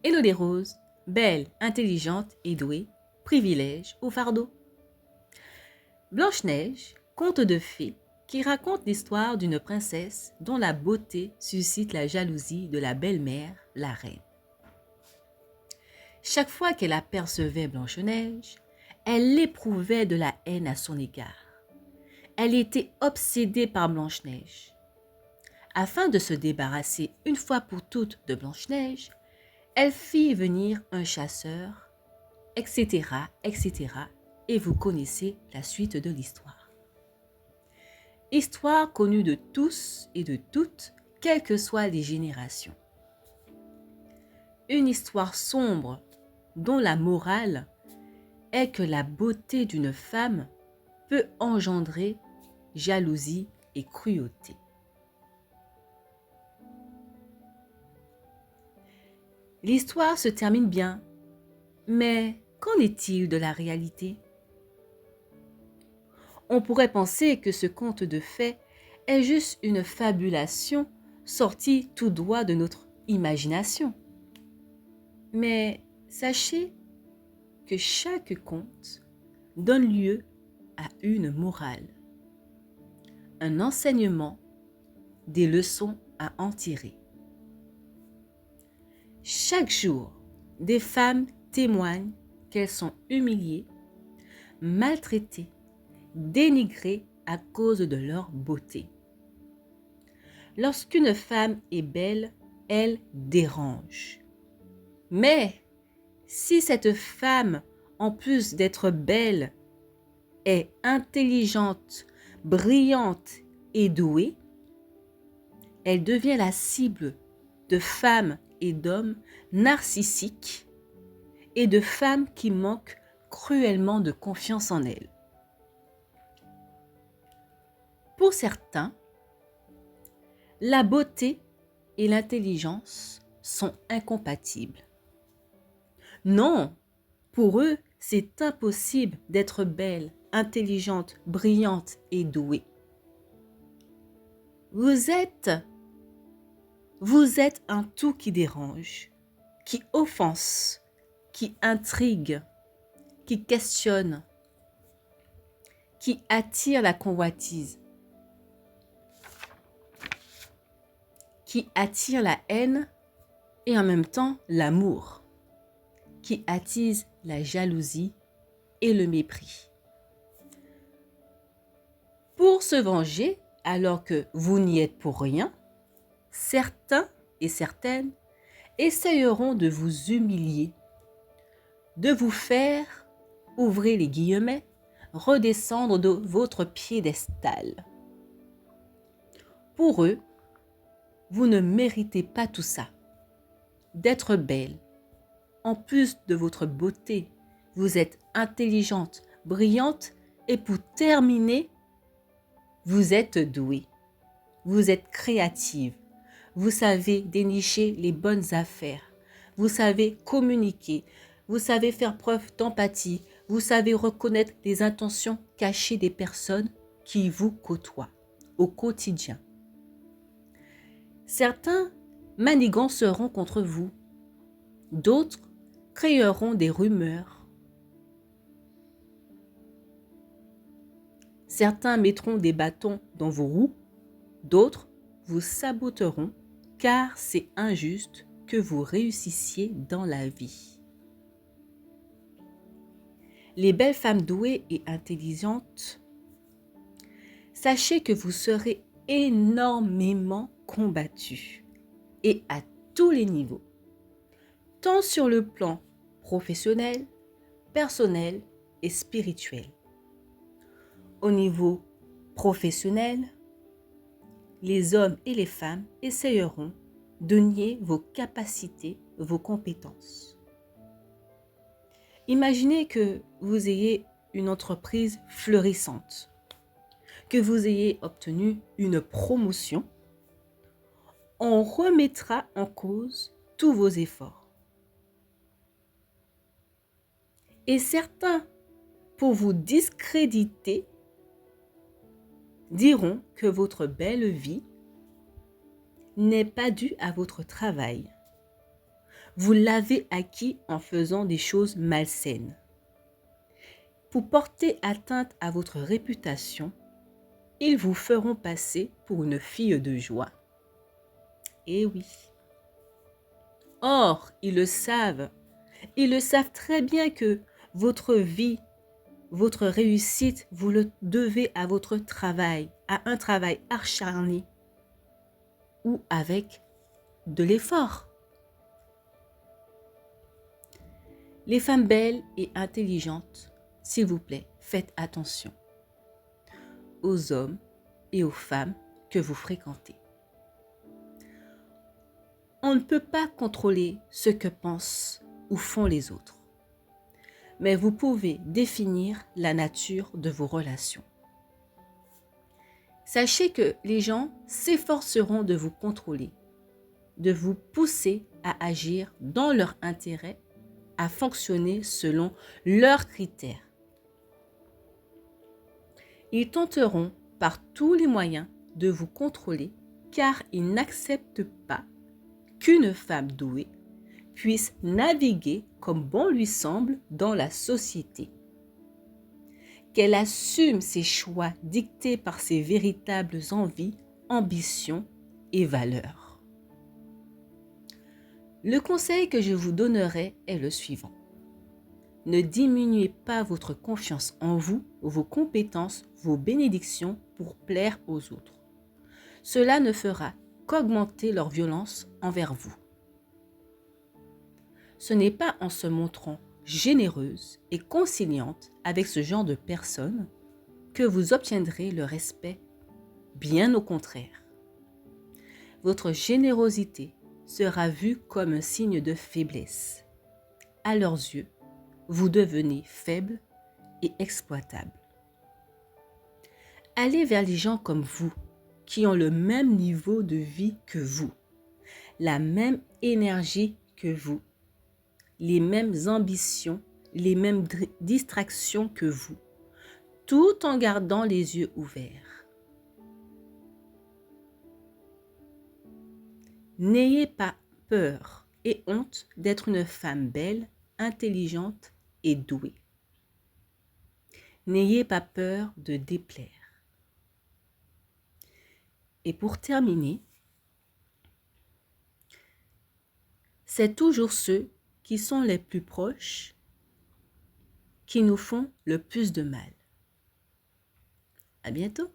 Hello des roses, belle, intelligente et douée, privilège ou fardeau. Blanche-Neige, conte de fées qui raconte l'histoire d'une princesse dont la beauté suscite la jalousie de la belle-mère, la reine. Chaque fois qu'elle apercevait Blanche-Neige, elle éprouvait de la haine à son égard. Elle était obsédée par Blanche-Neige. Afin de se débarrasser une fois pour toutes de Blanche-Neige, elle fit venir un chasseur, etc., etc., et vous connaissez la suite de l'histoire. Histoire connue de tous et de toutes, quelles que soient les générations. Une histoire sombre dont la morale est que la beauté d'une femme peut engendrer jalousie et cruauté. L'histoire se termine bien, mais qu'en est-il de la réalité? On pourrait penser que ce conte de fées est juste une fabulation sortie tout droit de notre imagination. Mais sachez que chaque conte donne lieu à une morale, un enseignement, des leçons à en tirer. Chaque jour, des femmes témoignent qu'elles sont humiliées, maltraitées, dénigrées à cause de leur beauté. Lorsqu'une femme est belle, elle dérange. Mais si cette femme, en plus d'être belle, est intelligente, brillante et douée, elle devient la cible de femmes et d'hommes narcissiques et de femmes qui manquent cruellement de confiance en elles. Pour certains, la beauté et l'intelligence sont incompatibles. Non, pour eux, c'est impossible d'être belle, intelligente, brillante et douée. Vous êtes un tout qui dérange, qui offense, qui intrigue, qui questionne, qui attire la convoitise, qui attire la haine et en même temps l'amour, qui attise la jalousie et le mépris. Pour se venger, alors que vous n'y êtes pour rien, certains et certaines essayeront de vous humilier, de vous faire, ouvrez les guillemets, redescendre de votre piédestal. Pour eux, vous ne méritez pas tout ça. D'être belle, en plus de votre beauté, vous êtes intelligente, brillante et pour terminer, vous êtes douée. Vous êtes créative. Vous savez dénicher les bonnes affaires. Vous savez communiquer. Vous savez faire preuve d'empathie. Vous savez reconnaître les intentions cachées des personnes qui vous côtoient au quotidien. Certains maniganceront contre vous. D'autres créeront des rumeurs. Certains mettront des bâtons dans vos roues. D'autres vous saboteront car c'est injuste que vous réussissiez dans la vie. Les belles femmes douées et intelligentes, sachez que vous serez énormément combattues et à tous les niveaux, tant sur le plan professionnel, personnel et spirituel. Au niveau professionnel, les hommes et les femmes essayeront de nier vos capacités, vos compétences. Imaginez que vous ayez une entreprise fleurissante, que vous ayez obtenu une promotion. On remettra en cause tous vos efforts. Et certains, pour vous discréditer, diront que votre belle vie n'est pas due à votre travail. vous l'avez acquis en faisant des choses malsaines. Pour porter atteinte à votre réputation, ils vous feront passer pour une fille de joie. Eh oui. Or, ils le savent très bien que votre vie, votre réussite, vous le devez à votre travail, à un travail acharné ou avec de l'effort. Les femmes belles et intelligentes, s'il vous plaît, faites attention aux hommes et aux femmes que vous fréquentez. On ne peut pas contrôler ce que pensent ou font les autres, mais vous pouvez définir la nature de vos relations. Sachez que les gens s'efforceront de vous contrôler, de vous pousser à agir dans leur intérêt, à fonctionner selon leurs critères. Ils tenteront par tous les moyens de vous contrôler car ils n'acceptent pas qu'une femme douée puisse naviguer comme bon lui semble dans la société. Qu'elle assume ses choix dictés par ses véritables envies, ambitions et valeurs. Le conseil que je vous donnerai est le suivant. Ne diminuez pas votre confiance en vous, vos compétences, vos bénédictions pour plaire aux autres. Cela ne fera qu'augmenter leur violence envers vous. Ce n'est pas en se montrant généreuse et conciliante avec ce genre de personnes que vous obtiendrez le respect, bien au contraire. Votre générosité sera vue comme un signe de faiblesse. À leurs yeux, vous devenez faible et exploitable. Allez vers les gens comme vous, qui ont le même niveau de vie que vous, la même énergie que vous, les mêmes ambitions, les mêmes distractions que vous, tout en gardant les yeux ouverts. N'ayez pas peur et honte d'être une femme belle, intelligente et douée. N'ayez pas peur de déplaire. Et pour terminer, c'est toujours ceux qui sont les plus proches qui nous font le plus de mal. À bientôt!